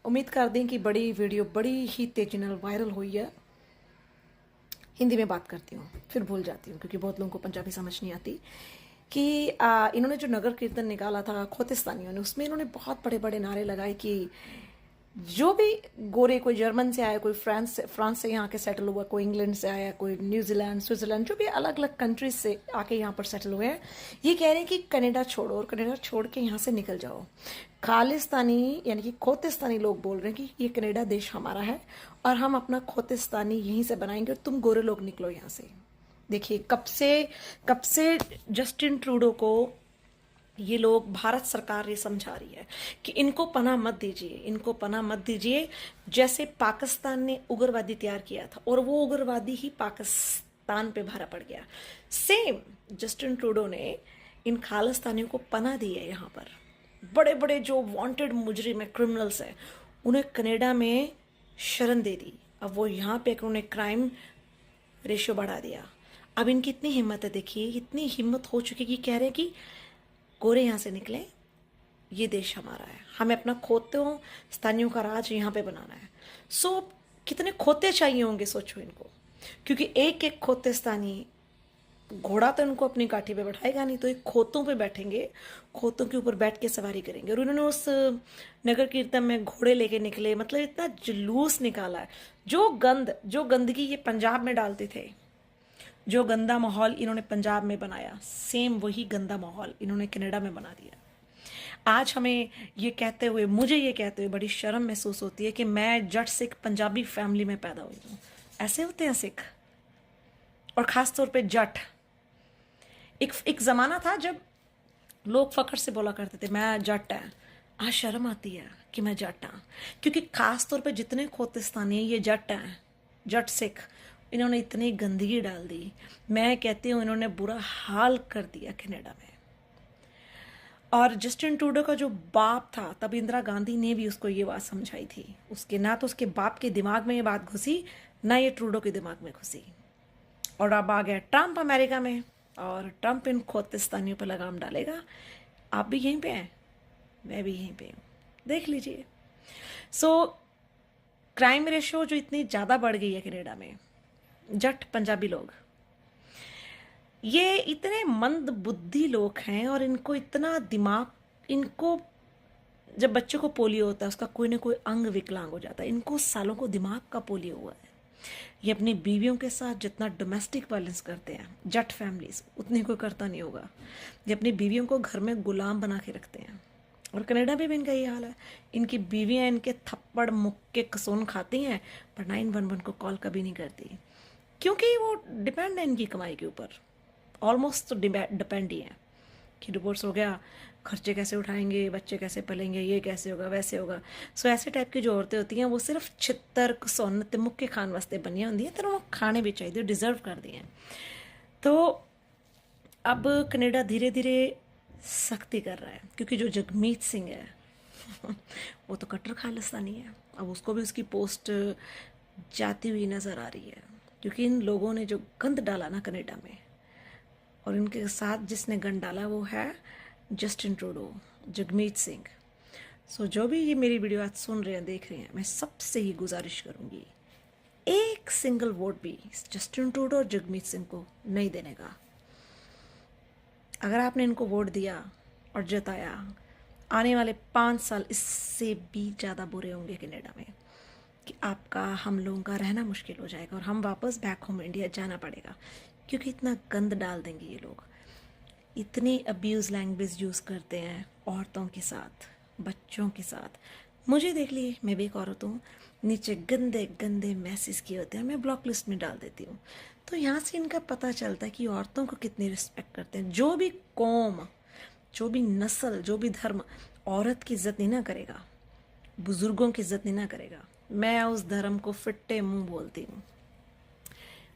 उम्मीद करते हैं कि बड़ी वीडियो बड़ी ही तेजी ਨਾਲ वायरल हुई है। हिंदी में बात करती हूँ फिर भूल जाती हूँ क्योंकि बहुत लोगों को पंजाबी समझ नहीं आती कि इन्होंने जो नगर कीर्तन निकाला था खोतिस्तानियों ने, उसमें इन्होंने बहुत बड़े बड़े नारे लगाए कि जो भी गोरे, कोई जर्मन से आया, कोई फ्रांस से यहाँ के सेटल हुआ, कोई इंग्लैंड से आया, कोई न्यूजीलैंड, स्विट्जरलैंड, जो भी अलग अलग कंट्रीज से आके यहाँ पर सेटल हुए हैं, ये कह रहे हैं कि कनाडा छोड़ो और कनाडा छोड़ के यहाँ से निकल जाओ। खालिस्तानी यानी कि खोतिस्तानी लोग बोल रहे हैं कि ये कनाडा देश हमारा है और हम अपना खोतिस्तानी यहीं से बनाएंगे और तुम गोरे लोग निकलो यहाँ से। देखिए कब से जस्टिन ट्रूडो को ये लोग, भारत सरकार ये समझा रही है कि इनको पनाह मत दीजिए, इनको पनाह मत दीजिए। जैसे पाकिस्तान ने उग्रवादी तैयार किया था और वो उग्रवादी ही पाकिस्तान पे भरा पड़ गया, सेम जस्टिन ट्रूडो ने इन खालिस्तानियों को पनाह दी है। यहाँ पर बड़े बड़े जो वांटेड मुजरिम है, क्रिमिनल्स है, उन्हें कनाडा में शरण दे दी। अब वो यहाँ पे उन्होंने क्राइम रेशियो बढ़ा दिया। अब इनकी इतनी हिम्मत है, देखिए इतनी हिम्मत हो चुकी कि कह रहे हैं कि गोरे यहाँ से निकले, ये देश हमारा है, हमें अपना खोतों स्थानियों का राज यहाँ पे बनाना है। कितने खोते चाहिए होंगे सोचो इनको, क्योंकि एक एक खोते स्थानी घोड़ा तो इनको अपनी काठी पे बैठाएगा नहीं, तो एक खोतों पे बैठेंगे, खोतों के ऊपर बैठ के सवारी करेंगे। और उन्होंने उस नगर कीर्तन में घोड़े लेके निकले, मतलब इतना जुलूस निकाला है। जो गंदगी ये पंजाब में डालते थे, जो गंदा माहौल इन्होंने पंजाब में बनाया, सेम वही गंदा माहौल इन्होंने कनाडा में बना दिया। आज हमें मुझे ये कहते हुए बड़ी शर्म महसूस होती है कि मैं जट सिख पंजाबी फैमिली में पैदा हुई हूँ। ऐसे होते हैं सिख, और ख़ास तौर पे जट। एक ज़माना था जब लोग फ़ख्र से बोला करते थे मैं जट है। आज शर्म आती है कि मैं जट हाँ, क्योंकि ख़ास तौर पे जितने खोतिस्तानी ये जट हैं, जट सिख, इन्होंने इतनी गंदगी डाल दी। मैं कहती हूँ इन्होंने बुरा हाल कर दिया कनाडा में। और जस्टिन ट्रूडो का जो बाप था, तब इंदिरा गांधी ने भी उसको ये बात समझाई थी। उसके ना तो उसके बाप के दिमाग में ये बात घुसी, ना ये ट्रूडो के दिमाग में घुसी। और अब आ गया ट्रंप अमेरिका में, और ट्रंप इन खोतिस्तानियों पर लगाम डालेगा। आप भी यहीं पे हैं, मैं भी यहीं पे हूँ, देख लीजिए। क्राइम रेशियो जो इतनी ज़्यादा बढ़ गई है कनाडा में, जट पंजाबी लोग ये इतने मंद बुद्धि लोग हैं, और इनको इतना दिमाग, इनको जब बच्चे को पोलियो होता है उसका कोई ना कोई अंग विकलांग हो जाता है, इनको सालों को दिमाग का पोलियो हुआ है। ये अपनी बीवियों के साथ जितना डोमेस्टिक वायलेंस करते हैं जट फैमिलीज, उतनी कोई करता नहीं होगा। ये अपनी बीवियों को घर में गुलाम बना के रखते हैं, और कनाडा में भी इनका ये हाल है। इनकी बीवियां इनके थप्पड़ मुक्के कसून खाती हैं, पर 911 को कॉल कभी नहीं करती, क्योंकि वो डिपेंड है इनकी कमाई के ऊपर। ऑलमोस्ट तो डिपेंड ही है कि डिवोर्स हो गया, खर्चे कैसे उठाएंगे, बच्चे कैसे पलेंगे, ये कैसे होगा, वैसे होगा। ऐसे टाइप की जो औरतें होती हैं वो सिर्फ छित्तर कसून ते मुक्के खान वास्ते बनिया होंगी हैं, तो वो खाने भी चाहिए, डिज़र्व कर दी हैं। तो अब कनाडा धीरे धीरे सख्ती कर रहा है, क्योंकि जो जगमीत सिंह है वो तो कट्टर खालिस्तानी है। अब उसको भी उसकी पोस्ट जाती हुई नज़र आ रही है, क्योंकि इन लोगों ने जो गंद डाला ना कनाडा में, और इनके साथ जिसने गंद डाला वो है जस्टिन ट्रूडो, जगमीत सिंह। जो भी ये मेरी वीडियो आज सुन रहे हैं, देख रहे हैं, मैं सबसे ही गुजारिश करूँगी, एक सिंगल वोट भी जस्टिन ट्रूडो और जगमीत सिंह को नहीं देने का। अगर आपने इनको वोट दिया और जताया, आने वाले 5 साल इससे भी ज़्यादा बुरे होंगे कनाडा में, कि आपका, हम लोगों का रहना मुश्किल हो जाएगा और हम वापस बैक होम इंडिया जाना पड़ेगा, क्योंकि इतना गंद डाल देंगे ये लोग। इतनी अब्यूज़ लैंग्वेज यूज़ करते हैं औरतों के साथ, बच्चों के साथ। मुझे देख लिए, मैं भी एक औरत हूँ, नीचे गंदे गंदे मैसेज किए होते हैं, मैं ब्लॉक लिस्ट में डाल देती हूँ। तो यहाँ से इनका पता चलता है कि औरतों को कितनी रिस्पेक्ट करते हैं। जो भी कौम, जो भी नस्ल, जो भी धर्म औरत की इज्जत नहीं ना करेगा, बुज़ुर्गों की इज्जत नहीं ना करेगा, मैं उस धर्म को फिट्टे मुंह बोलती हूँ।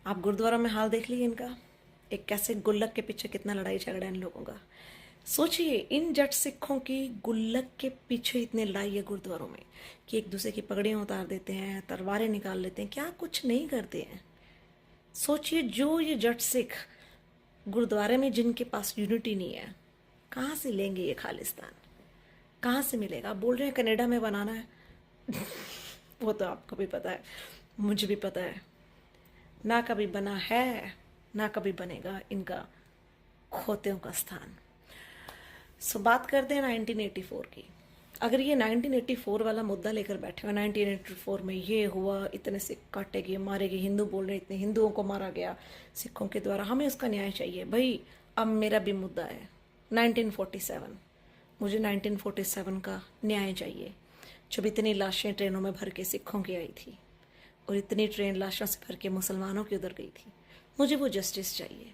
आप गुरुद्वारा में हाल देख लीजिए इनका, एक कैसे गुल्लक के पीछे कितना लड़ाई झगड़ा है इन लोगों का। सोचिए, इन जट सिखों की गुल्लक के पीछे इतनी लड़ाई है गुरुद्वारों में, कि एक दूसरे की पगड़ियाँ उतार देते हैं, तलवारें निकाल लेते हैं, क्या कुछ नहीं करते हैं। सोचिए, जो ये जट सिख गुरुद्वारे में जिनके पास यूनिटी नहीं है, कहाँ से लेंगे ये खालिस्तान, कहाँ से मिलेगा। बोल रहे हैं कनाडा में बनाना है, वो तो आपको भी पता है, मुझे भी पता है, ना कभी बना है ना कभी बनेगा इनका खोतियों का स्थान। सो बात करते हैं 1984 की। अगर ये 1984 वाला मुद्दा लेकर बैठे हो, 1984 में ये हुआ, इतने सिख काटे गए, मारे गए, हिंदू बोल रहे इतने हिंदुओं को मारा गया सिखों के द्वारा, हमें उसका न्याय चाहिए। भाई अब मेरा भी मुद्दा है 1947, मुझे 1947 का न्याय चाहिए, जब इतनी लाशें ट्रेनों में भर के सिखों की आई थी और इतनी ट्रेन लाशों से भर के मुसलमानों की उधर गई थी। मुझे वो जस्टिस चाहिए।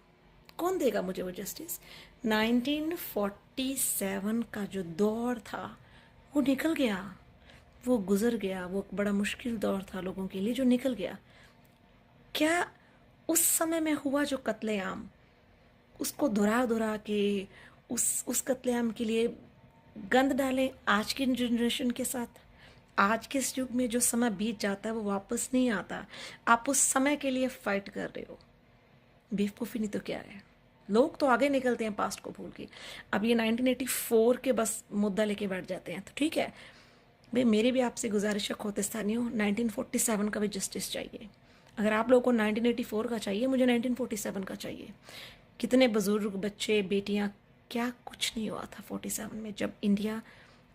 कौन देगा मुझे वो जस्टिस? 1947 का जो दौर था वो निकल गया, वो गुजर गया, वो बड़ा मुश्किल दौर था लोगों के लिए जो निकल गया। क्या उस समय में हुआ जो कत्लेआम, उसको दोहरा दोहरा के उस कत्लेआम के लिए गंद डालें आज की जनरेशन के साथ? आज के इस युग में जो समय बीत जाता है वो वापस नहीं आता। आप उस समय के लिए फाइट कर रहे हो, बेवकूफ़ी नहीं तो क्या है। लोग तो आगे निकलते हैं पास्ट को भूल के। अब ये 1984 के बस मुद्दा लेके बैठ जाते हैं, तो ठीक है भाई, मेरी भी आपसे गुजारिश है खोतिस्तानियों, 1947 का भी जस्टिस चाहिए। अगर आप लोगों को 1984 का चाहिए, मुझे 1947 का चाहिए। कितने बुजुर्ग, बच्चे, बेटियां, क्या कुछ नहीं हुआ था 47 में जब इंडिया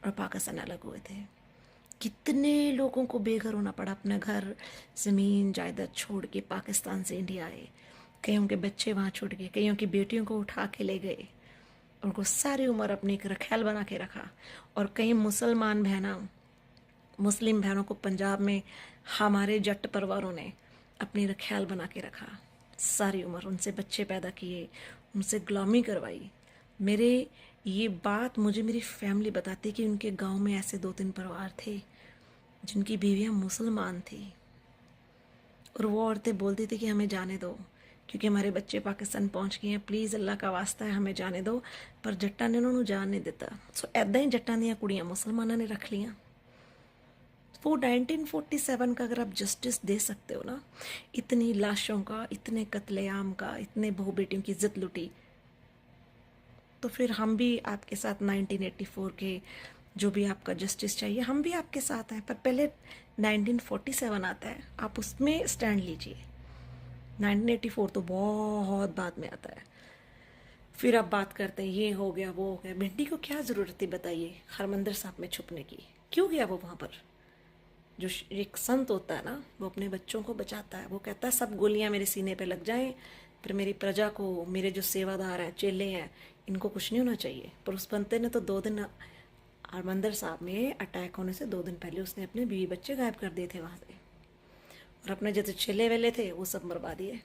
और पाकिस्तान अलग हुए थे। कितने लोगों को बेघर होना पड़ा, अपना घर, ज़मीन, जायदाद छोड़ के पाकिस्तान से इंडिया आए। कईयों के बच्चे वहाँ छूट गए, कईयों की बेटियों को उठा के ले गए, उनको सारी उम्र अपनी एक रखैल बना के रखा। और कई मुस्लिम बहनों को पंजाब में हमारे जट परिवारों ने अपनी रखैल बना के रखा, सारी उम्र उनसे बच्चे पैदा किए, उनसे गुलामी करवाई। ये बात मुझे मेरी फैमिली बताती कि उनके गांव में ऐसे 2-3 परिवार थे जिनकी बीवियां मुसलमान थी, और वो औरतें बोलती थी कि हमें जाने दो क्योंकि हमारे बच्चे पाकिस्तान पहुंच गए हैं, प्लीज़ अल्लाह का वास्ता है हमें जाने दो। पर जट्टां ने उन्होंने जान नहीं दिता। सो ऐदा ही जट्टां दियां कुड़ियां मुसलमानों ने रख लियां। वो 1947 का अगर आप जस्टिस दे सकते हो ना, इतनी लाशों का, इतने कत्लेआम का, इतने बहू बेटियों की इज्जत लुटी, तो फिर हम भी आपके साथ 1984 के जो भी आपका जस्टिस चाहिए, हम भी आपके साथ हैं। पर पहले 1947 आता है, आप उसमें स्टैंड लीजिए। 1984 तो बहुत बाद में आता है। फिर आप बात करते हैं ये हो गया वो हो गया। भिंडी को क्या ज़रूरत थी बताइए हरमंदिर साहब में छुपने की? क्यों गया वो वहाँ पर? जो एक संत होता है ना, वो अपने बच्चों को बचाता है। वो कहता है सब गोलियां मेरे सीने पे लग जाएं, पर मेरी प्रजा को, मेरे जो सेवादार हैं, चेले हैं, इनको कुछ नहीं होना चाहिए। पर उस बंदे ने तो 2 दिन हरमंदिर साहब में अटैक होने से 2 दिन पहले उसने अपने बीवी बच्चे गायब कर दिए थे वहाँ से, और अपने जैसे चेले वेले थे वो सब मरवा दिए।